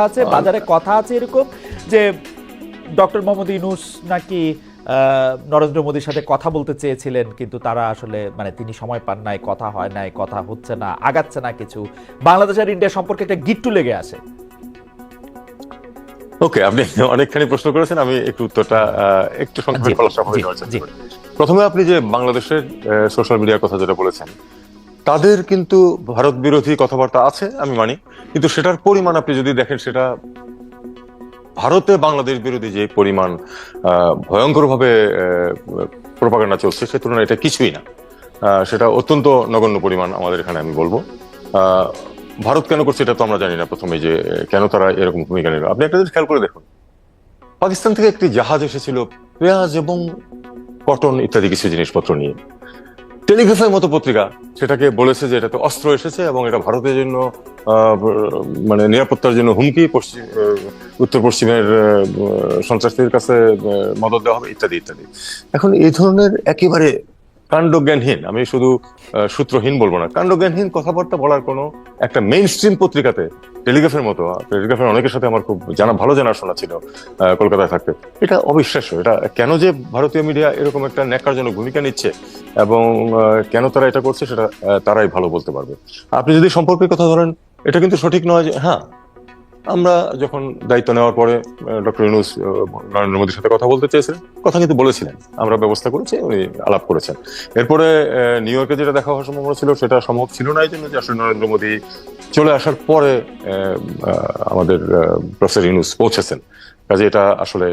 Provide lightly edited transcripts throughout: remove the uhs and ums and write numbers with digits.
আছে, বাজারে কথা আছে এরকম যে ডক্টর মোহাম্মদ ইউনূস নাকি নরেন্দ্র মোদীর সাথে কথা বলতে চেয়েছিলেন, কিন্তু তারা আসলে মানে তিনি সময় পান নাই, কথা হয় নাই, কথা হচ্ছে না, আগাচ্ছে না কিছু। বাংলাদেশ আর ইন্ডিয়া সম্পর্কে একটা গিট্টু লেগে আসে। ওকে, আপনি অনেকখানি প্রশ্ন করেছেন, আমি একটু উত্তরটা একটু সংক্ষেপে বলার চেষ্টা করি। প্রথমে আপনি যে বাংলাদেশের সোশ্যাল মিডিয়ার কথা যেটা বলেছেন, তাদের কিন্তু ভারত বিরোধী কথাবার্তা আছে, আমি মানি, কিন্তু সেটার পরিমাণ আপনি যদি দেখেন, সেটা ভারতে বাংলাদেশ বিরোধী যে পরিমাণ ভয়ঙ্কর ভাবে প্রোপাগান্ডা চলছে, সে তুলনায় এটা কিছুই না। সেটা অত্যন্ত নগণ্য পরিমাণ আমাদের এখানে, আমি বলবো। ভারত কেন করছে এটা তো আমরা জানি না, প্রথমে যে কেন তারা এরকম ভূমিকা নিল। আপনি একটা জিনিস খেয়াল করে দেখুন, পাকিস্তান থেকে একটি জাহাজ এসেছিল পেঁয়াজ এবং কটন ইত্যাদি কিছু জিনিসপত্র নিয়ে। টেলিগ্রাফের মতো পত্রিকা সেটাকে বলেছে যে এটাতে অস্ত্র এসেছে এবং এটা ভারতের জন্য মানে নিরাপত্তার জন্য হুমকি, উত্তর পশ্চিমের সন্ত্রাসীদের কাছে মদত দেওয়া হবে ইত্যাদি ইত্যাদি। এখন এই ধরনের একেবারে কাণ্ডজ্ঞানহীন, আমি শুধু সূত্রহীন বলবো না, কাণ্ডজ্ঞানহীন কথাবার্তা বলার কোনো একটা মেইন স্ট্রিম পত্রিকাতে, টেলিগ্রাফের মতো, টেলিগ্রাফের অনেকের সাথে আমার খুব ভালো জানাশোনা ছিল কলকাতায় থাকতে, এটা অবিশ্বাস্য। এটা কেন যে ভারতীয় মিডিয়া এরকম একটা ন্যাক্কারজনক ভূমিকা নিচ্ছে এবং কেন তারা এটা করছে, সেটা তারাই ভালো বলতে পারবে। আপনি যদি সম্পর্কের কথা ধরেন, এটা কিন্তু সঠিক নয় যে হ্যাঁ, আমরা যখন দায়িত্ব নেওয়ার পরে ডক্টর ইউনূস নরেন্দ্র মোদীর সাথে কথা বলতে চেয়েছিলেন, কথা কিন্তু বলেছিলেন, আমরা ব্যবস্থা করেছি, উনি আলাপ করেছেন। এরপরে নিউ ইয়র্কে যেটা দেখা হওয়ার সম্ভাবনা ছিল, সেটা সম্ভব ছিল না এই জন্য যে আসলে নরেন্দ্র মোদী চলে আসার পরে আমাদের প্রফেসর ইউনূস পৌঁছেছেন, কাজে এটা আসলে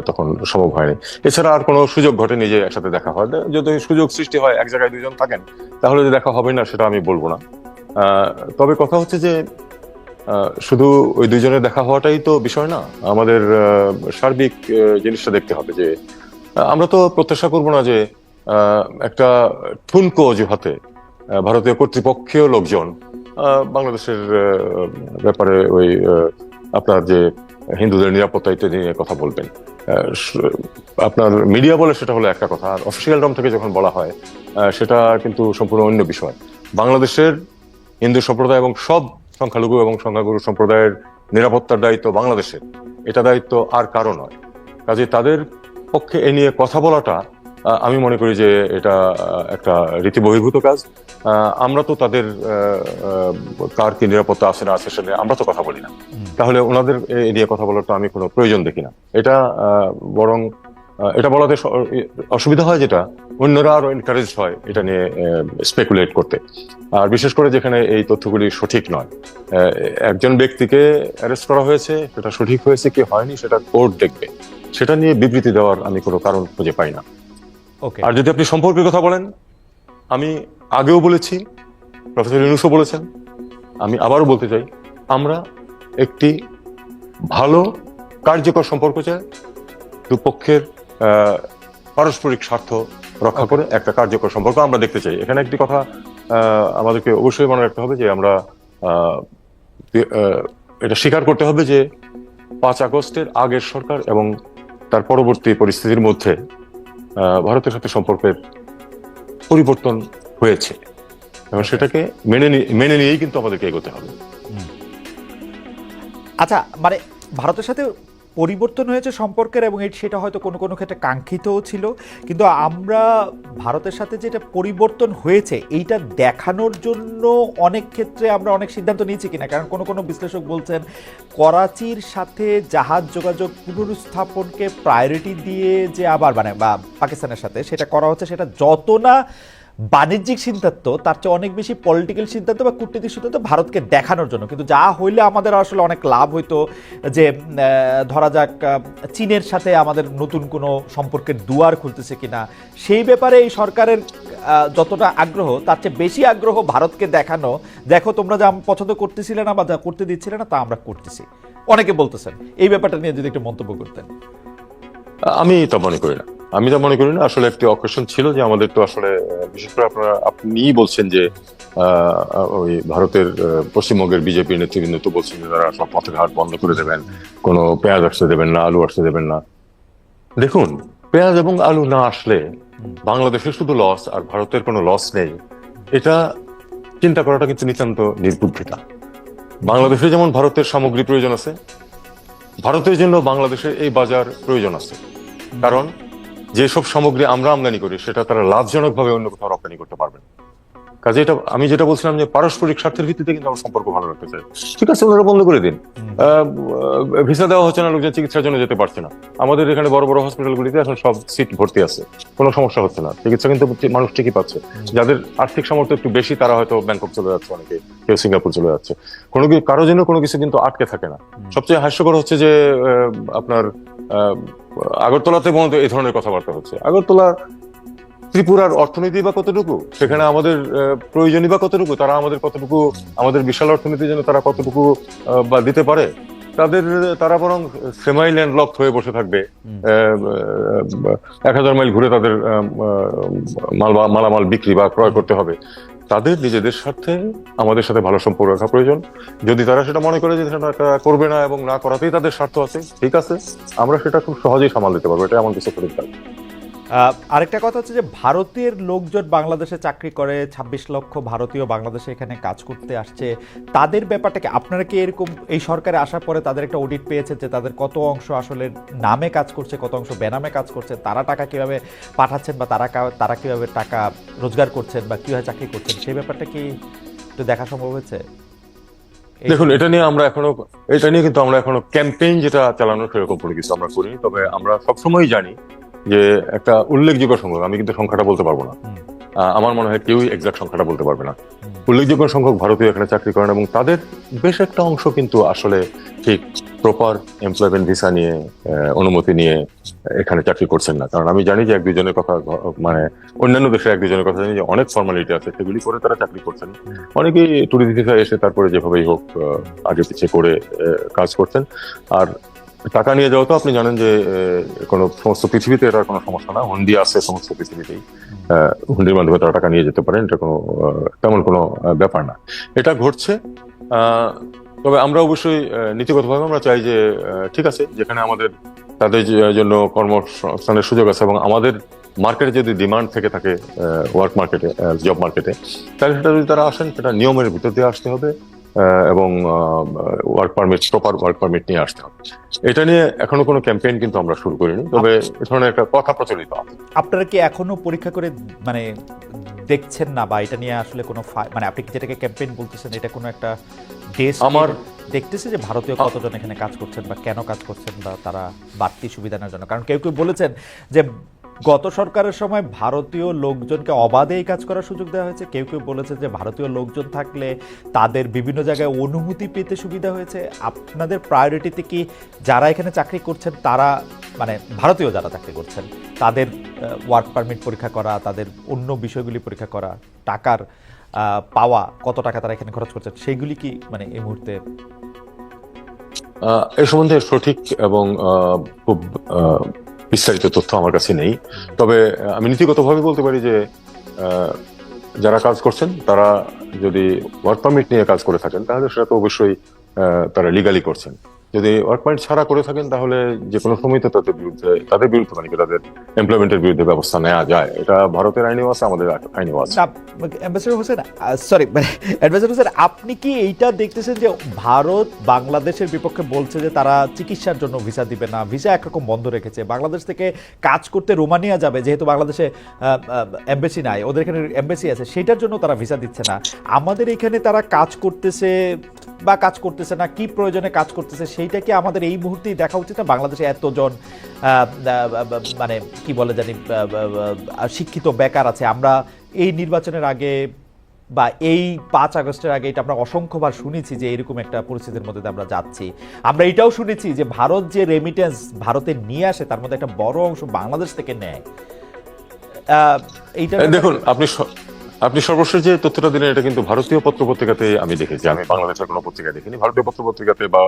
তখন সম্ভব হয়নি। এছাড়া আর কোনো সুযোগ ঘটেনি যে একসাথে দেখা হয়। যদি সুযোগ সৃষ্টি হয়, এক জায়গায় দুজন থাকেন, তাহলে যে দেখা হবে না সেটা আমি বলবো না। তবে কথা হচ্ছে যে শুধু ওই দুইজনের দেখা হওয়াটাই তো বিষয় না, আমাদের সার্বিক জিনিসটা দেখতে হবে। যে আমরা তো প্রত্যাশা করবো না যে একটা ঠুনকো অজুহাতে ভারতীয় কর্তৃপক্ষীয় লোকজন বাংলাদেশের ব্যাপারে ওই আপনার যে হিন্দুদের নিরাপত্তা ইত্যাদি নিয়ে কথা বলবেন। আপনার মিডিয়া বলে সেটা হলো একটা কথা, আর অফিসিয়াল রুম থেকে যখন বলা হয় সেটা কিন্তু সম্পূর্ণ অন্য বিষয়। বাংলাদেশের হিন্দু সম্প্রদায় এবং সব সংখ্যালঘু এবং সংখ্যাগুরু সম্প্রদায়ের নিরাপত্তার দায়িত্ব বাংলাদেশের, এটা দায়িত্ব আর কারো নয়। কাজে তাদের পক্ষে এ নিয়ে কথা বলাটা আমি মনে করি যে এটা একটা রীতি বহির্ভূত কাজ। আমরা তো তাদের কার কি নিরাপত্তা আছে না আছে সেটা আমরা তো কথা বলি না, তাহলে ওনাদের এ নিয়ে কথা বলার তো আমি কোনো প্রয়োজন দেখি না। এটা বরং এটা বলাতে অসুবিধা হয় যেটা অন্যরা আরো এনকারেজ হয় এটা নিয়ে স্পেকুলেট করতে, আর বিশেষ করে যেখানে এই তথ্যগুলি সঠিক নয়। একজন ব্যক্তিকে অ্যারেস্ট করা হয়েছে, সেটা সঠিক হয়েছে কি হয়নি সেটা কোর্ট দেখবে, সেটা নিয়ে বিবৃতি দেওয়ার আমি কোনো কারণ খুঁজে পাই না। আর যদি আপনি সম্পর্কের কথা বলেন, আমি আগেও বলেছি, প্রফেসর ইউনূসও বলেছেন, আমি আবারও বলতে চাই, আমরা একটি ভালো কার্যকর সম্পর্ক চাই, দুপক্ষের পারস্পরিক স্বার্থ রক্ষা করে একটা কার্যকর সম্পর্ক আমরা দেখতে চাই। এখানে একটি কথা আমাদেরকে অবশ্যই মনে রাখতে হবে যে আমরা এটা স্বীকার করতে হবে যে 5 আগস্টের আগের সরকার এবং তার পরবর্তী পরিস্থিতির মধ্যে ভারতের সাথে সম্পর্কের পরিবর্তন হয়েছে এবং সেটাকে মেনে নিয়েই কিন্তু আমাদেরকে এগোতে হবে। আচ্ছা, মানে ভারতের সাথে পরিবর্তন হয়েছে সম্পর্কের, এবং সেটা হয়তো কোনো কোনো ক্ষেত্রে কাঙ্ক্ষিতও ছিল, কিন্তু আমরা ভারতের সাথে যেটা পরিবর্তন হয়েছে এইটা দেখানোর জন্য অনেক ক্ষেত্রে আমরা অনেক সিদ্ধান্ত নিয়েছি কিনা। কারণ কোনো কোনো বিশ্লেষক বলছেন করাচির সাথে জাহাজ যোগাযোগ পুনরুস্থাপনকে প্রায়োরিটি দিয়ে যে আবার মানে বা পাকিস্তানের সাথে সেটা করা হচ্ছে, সেটা যত না বাণিজ্যিক সিদ্ধান্ত তার চেয়ে অনেক বেশি পলিটিক্যাল সিদ্ধান্ত বা কূটনীতিক সিদ্ধান্ত ভারতকে দেখানোর জন্য। কিন্তু যা হইলে আমাদের আসলে অনেক লাভ হইতো, যে ধরা যাক চীনের সাথে আমাদের নতুন কোনো সম্পর্কের দুয়ার খুলতেছে কিনা, সেই ব্যাপারে এই সরকারের যতটা আগ্রহ তার চেয়ে বেশি আগ্রহ ভারতকে দেখানো, দেখো তোমরা যা পছন্দ করতেছিলে না বা যা করতে দিচ্ছিলে না তা আমরা করতেছি, অনেকে বলতেছেন। এই ব্যাপারটা নিয়ে যদি একটু মন্তব্য করতেন। আমি তা মনে করি না, আসলে একটি অকেশন ছিল যে আমাদের তো আসলে বিশেষ করে আপনিই বলছেন যে ওই ভারতের পশ্চিমবঙ্গের বিজেপির নেতৃবৃন্দ তো বলছেন যে তারা সব পথে ঘাট বন্ধ করে দেবেন, কোনো পেঁয়াজ আসতে দেবেন না, আলু আসতে দেবেন না। দেখুন, পেঁয়াজ এবং আলু না আসলে বাংলাদেশের শুধু লস আর ভারতের কোনো লস নেই, এটা চিন্তা করাটা কিন্তু নিতান্ত নির্বুদ্ধিতা। বাংলাদেশে যেমন ভারতের সামগ্রী প্রয়োজন আছে, ভারতের জন্য বাংলাদেশের এই বাজার প্রয়োজন আছে। কারণ যেসব সামগ্রী আমরা আমদানি করি সেটা তারা লাভজনকভাবে অন্য কোথাও রপ্তানি করতে পারবে না। কাজে এটা আমি যেটা বলছিলাম যে পারস্পরিক স্বার্থের ভিত্তিতে কিন্তু আমরা সম্পর্ক ভালো রাখতে চাই। ঠিক আছে, ওনারা বন্ধ করে দিন, ভিসা দেওয়া হচ্ছে না, লোকজন চিকিৎসার জন্য যেতে পারছে না। আমাদের এখানে বড় বড় হসপিটালগুলিতে এখন সব সিট ভর্তি আছে, কোনো সমস্যা হচ্ছে না, চিকিৎসা কিন্তু মানুষ ঠিকই পাচ্ছে। যাদের আর্থিক সামর্থ্য একটু বেশি তারা হয়তো ব্যাংকক চলে যাচ্ছে, অনেকে কেউ সিঙ্গাপুর চলে যাচ্ছে। কারো জন্য কোনো কিছু কিন্তু আটকে থাকে না। সবচেয়ে হাস্যকর হচ্ছে যে আপনার আগরতলাতে বন্ধ এই ধরনের কথাবার্তা হচ্ছে। আগরতলা ত্রিপুরার অর্থনীতি বা কতটুকু, সেখানে আমাদের প্রয়োজনীয় বা কতটুকু, তারা আমাদের কতটুকু, আমাদের বিশাল অর্থনীতির জন্য তারা কতটুকু বা দিতে পারে। তারা বরং সেমাই ল্যান্ডলকড হয়ে বসে থাকবে, 1000 মাইল ঘুরে তাদের মালামাল বিক্রি বা ক্রয় করতে হবে। তাদের নিজেদের স্বার্থে আমাদের সাথে ভালো সম্পর্ক রাখা প্রয়োজন। যদি তারা সেটা মনে করে যে সেটা করবে না এবং না করাতেই তাদের স্বার্থ আছে, ঠিক আছে, আমরা সেটা খুব সহজেই সামাল দিতে পারবো, এটা এমন কিছু করি। আরেকটা কথা হচ্ছে যে ভারতের লোকজন বাংলাদেশে চাকরি করে, 26 লক্ষ ভারতীয় বাংলাদেশে এখানে কাজ করতে আসছে। তাদের ব্যাপারটাকে আপনারা কি এরকম এই সরকারে আসার পরে তাদের একটা অডিট পেয়েছে যে তাদের কত অংশ আসলে নামে কাজ করছে, কত অংশ বেনামে কাজ করছে, তারা টাকা কিভাবে পাঠাচ্ছেন বা তারা কিভাবে টাকা রোজগার করছেন বা কিভাবে চাকরি করছেন, সেই ব্যাপারটা কি একটু দেখা সম্ভব হয়েছে? দেখুন, এটা নিয়ে কিন্তু আমরা এখনো ক্যাম্পেইন যেটা চালানোর সেরকম কোনো কিছু আমরা করিনি। তবে আমরা সবসময় জানি যে একটা উল্লেখযোগ্য সংখ্যক, আমি কিন্তু সংখ্যাটা বলতে পারবো না, আমার মনে হয় কেউই এক্সাক্ট সংখ্যাটা বলতে পারবে না, উল্লেখযোগ্য সংখ্যক ভারতীয় এখানে চাকরি করেন এবং তাদের বেশ একটা অংশ কিন্তু আসলে ঠিক প্রপার এমপ্লয়মেন্ট ভিসা নিয়ে, অনুমতি নিয়ে এখানে চাকরি করছেন না। কারণ আমি জানি যে এক দুজনের কথা, মানে অন্যান্য দেশে এক দুজনের কথা জানি যে অনেক ফর্মালিটি আছে, সেগুলি করে তারা চাকরি করছেন। অনেকেই ট্যুরিস্ট ভিসা এসে তারপরে যেভাবেই হোক আগে পিছিয়ে করে কাজ করছেন। আর টাকা নিয়ে যাওয়া তো আপনি জানেন যে কোনো সমস্ত পৃথিবীতে এটার কোনো সমস্যা না, হুন্ডি আছে সমস্ত পৃথিবীতেই, হুন্ডির মাধ্যমে তারা টাকা নিয়ে যেতে পারেন, এটা কোনো তেমন কোনো ব্যাপার না। এটা ঘটছে। তবে আমরা অবশ্যই নীতিগতভাবে আমরা চাই যে ঠিক আছে, যেখানে আমাদের তাদের জন্য কর্মসংস্থানের সুযোগ আছে এবং আমাদের মার্কেটে যদি ডিমান্ড থেকে থাকে, ওয়ার্ক মার্কেটে, জব মার্কেটে, তাহলে সেটা যদি তারা আসেন সেটা নিয়মের ভিতর দিয়ে আসতে হবে এবং work permit, proper work permit নিয়ে আসতে হবে। এটা নিয়ে এখনো কোনো ক্যাম্পেইন কিন্তু আমরা শুরু করিনি, তবে এ ধরনের একটা কথা প্রচলিত আছে। আপনারা কি এখনো পরীক্ষা করে মানে দেখছেন না, বা এটা নিয়ে আসলে কোনো মানে আপনি যেটাকে ক্যাম্পেইন বলতেছেন, এটা কোনো একটা দেশ আমার দেখতেছে যে ভারতীয় কতজন এখানে কাজ করছেন বা কেন কাজ করছেন বা তারা বাড়তি সুবিধা নেওয়ার জন্য? কারণ কেউ কেউ বলেছেন যে গত সরকারের সময় ভারতীয় লোকজনকে অবাধেই কাজ করার সুযোগ দেওয়া হয়েছে, কেউ কেউ বলেছে যে ভারতীয় লোকজন থাকলে তাদের বিভিন্ন জায়গায় অনুমতি পেতে সুবিধা হয়েছে। আপনাদের প্রায়োরিটিতে কি যারা এখানে চাকরি করছেন তারা, মানে ভারতীয় যারা চাকরি করছেন তাদের ওয়ার্ক পারমিট পরীক্ষা করা, তাদের অন্য বিষয়গুলি পরীক্ষা করা, টাকার পাওয়া, কত টাকা তারা এখানে খরচ করছেন, সেইগুলি কি মানে এই মুহূর্তে? এই সম্বন্ধে সঠিক এবং খুব বিস্তারিত তথ্য আমার কাছে নেই। তবে আমি নীতিগতভাবে বলতে পারি যে যারা কাজ করছেন তারা যদি ওয়ার্ক পারমিট নিয়ে কাজ করে থাকেন তাহলে সেটা তো অবশ্যই তারা লিগালি করছেন। যদি ওয়ার্ক পারমিট ছাড়া করে থাকেন তাহলে যে কোনো সময় তো তাদের বিরুদ্ধে মানে তাদের এমপ্লয়মেন্টের বিরুদ্ধে ব্যবস্থা নেওয়া যায়। এটা ভারতের আইনেও আছে, আমাদের আইনেও আছে। Ambassador Hossain, sorry adviser Hossain, আপনি কি এইটা দেখতেছেন যে ভারত বাংলাদেশের বিপক্ষে বলছে যে তারা চিকিৎসার জন্য ভিসা দিবে না, ভিসা একরকম বন্ধ রেখেছে, বাংলাদেশ থেকে কাজ করতে রোমানিয়া যাবে যেহেতু বাংলাদেশে এমবাসি নাই, ওদের এখানে এমবাসি আছে, সেটার জন্য তারা ভিসা দিচ্ছে না। আমাদের এখানে তারা কাজ করতেছে বা কাজ করতেছে না, কি প্রয়োজনে কাজ করতেছে, সেইটা কি আমাদের এই মুহূর্তেই দেখা উচিত না? বাংলাদেশে এতজন মানে কি বলে জানি শিক্ষিত বেকার আছে, আমরা এই নির্বাচনের আগে বা এই 5 আগস্টের আগে এটা আমরা অসংখ্যবার শুনেছি যে এরকম একটা পরিস্থিতির মধ্যে আমরা যাচ্ছি। আমরা এটাও শুনেছি যে ভারত যে রেমিটেন্স ভারতে নিয়ে আসে তার মধ্যে একটা বড় অংশ বাংলাদেশ থেকে নেয়। এইটা দেখুন, আপনি সর্বশেষ যে তথ্যটা দিলেন এটা কিন্তু ভারতীয় পত্রপত্রিকাতে আমি দেখেছি, আমি বাংলাদেশের কোনো পত্রিকায় দেখিনি। ভারতীয় পত্রপত্রিকাতে বা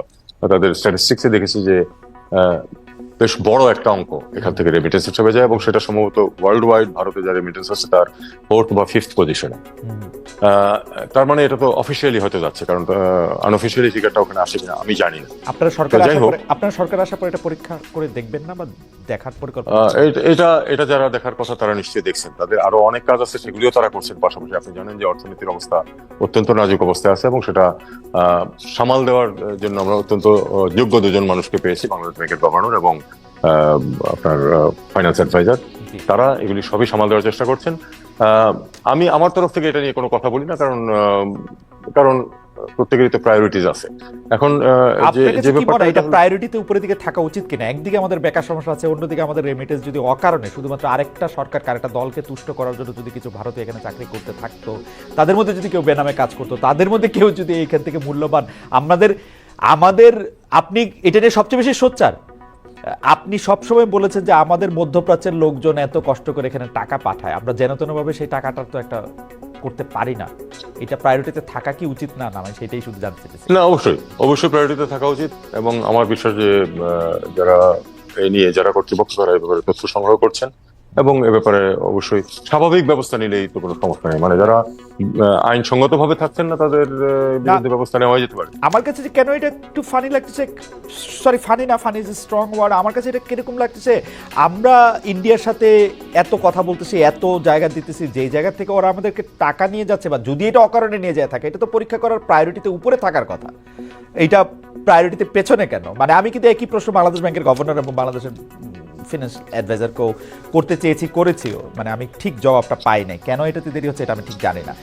তাদের স্ট্যাটিস্টিক্সে দেখেছি যে বেশ বড় একটা অঙ্ক এখান থেকে রেমিটেন্স হিসেবে যায় এবং সেটা সম্ভবত ওয়ার্ল্ড ওয়াইড ভারতে যা রেমিটেন্স আছে তার 4th বা 5th পজিশনে। তার মানে এটা তো অফিসিয়ালি হয়তো যাচ্ছে, কারণ আনঅফিসিয়ালি ফিগারটা ওখানে আসে কিনা আমি জানি না। আপনারা সরকার আসার পরে এটা পরীক্ষা করে দেখবেন না বা দেখার পরিকল্পনা? এটা যারা দেখার কথা তারা নিশ্চয়ই দেখছেন, তাদের আরো অনেক কাজ আছে, সেগুলিও তারা করছেন। পাশাপাশি আপনি জানেন যে অর্থনীতির অবস্থা অত্যন্ত নাজুক অবস্থায় আছে, এবং সেটা সামাল দেওয়ার জন্য আমরা অত্যন্ত যোগ্য দুজন মানুষকে পেয়েছি, বাংলাদেশ ব্যাংকের গভর্নর এবং আপনার ফাইন্যান্স অ্যাডভাইজার। তারা এগুলি সবই সামাল দেওয়ার চেষ্টা করছেন। আমি আমার তরফ থেকে এটা নিয়ে কোনো কথা বলি না, কারণ প্রত্যেকেরই তো প্রায়োরিটিজ আছে। এখন যে ব্যাপারটা, এটা প্রায়োরিটিতে উপরের দিকে থাকা উচিত কিনা? একদিকে আমাদের বেকার সমস্যা আছে, অন্যদিকে আমাদের রেমিটেন্স যদি অকারণে শুধুমাত্র আরেকটা সরকার আরেকটা দলকে তুষ্ট করার জন্য যদি কিছু ভারতীয় এখানে চাকরি করতে থাকতো, তাদের মধ্যে যদি কেউ বেনামে কাজ করতো, তাদের মধ্যে কেউ যদি এখান থেকে মূল্যবান আমাদের আপনি এটা নিয়ে সবচেয়ে বেশি সোচ্চার। আপনি সবসময় বলেছেন যে আমাদের মধ্যপ্রাচ্যের লোকজন এত কষ্ট করে এখানে টাকা পাঠায়, আমরা যেন তেনভাবে সেই টাকাটার তো একটা করতে পারি না। এটা প্রায়োরিটিতে থাকা কি উচিত না? আমি সেটাই শুধু জানতে চাইছি। না, অবশ্যই প্রায়োরিটিতে থাকা উচিত, এবং আমার বিশ্বাস যে যারা এই নিয়ে যারা কর্তৃপক্ষ তারা এই ব্যাপারে তথ্য সংগ্রহ করছেন, এবং এ ব্যাপারে অবশ্যই স্বাভাবিক ব্যবস্থা নিলেই তো কোনো সমস্যা নেই। মানে যারা আইনসঙ্গত ভাবে থাকছেন না, তাদের বিরুদ্ধে ব্যবস্থা নেওয়া যেতে পারে। আমার কাছে যে কেন এটা একটু ফানি লাগতেছে, সরি ফানি না, ফানি ইজ স্ট্রং ওয়ার্ড, আমার কাছে এটা কিরকম লাগতেছে, আমরা ইন্ডিয়ার সাথে এত কথা বলতেছি, এত জায়গা দিতেছি, যেই জায়গা থেকে ওরা আমাদেরকে টাকা নিয়ে যাচ্ছে, বা যদি এটা অকারণে নিয়ে যায় থাকে, এটা তো পরীক্ষা করার প্রায়োরিটিতে উপরে থাকার কথা, এইটা প্রায়োরিটিতে পেছনে কেন? মানে আমি কিন্তু একই প্রশ্ন বাংলাদেশ ব্যাংকের গভর্নর এবং বাংলাদেশের ফিনান্স অ্যাডভাইজারকেও করতে চেয়েছি, করেছিও, মানে আমি ঠিক জবাবটা পাই নাই। কেন এটাতে দেরি হচ্ছে এটা আমি ঠিক জানি না।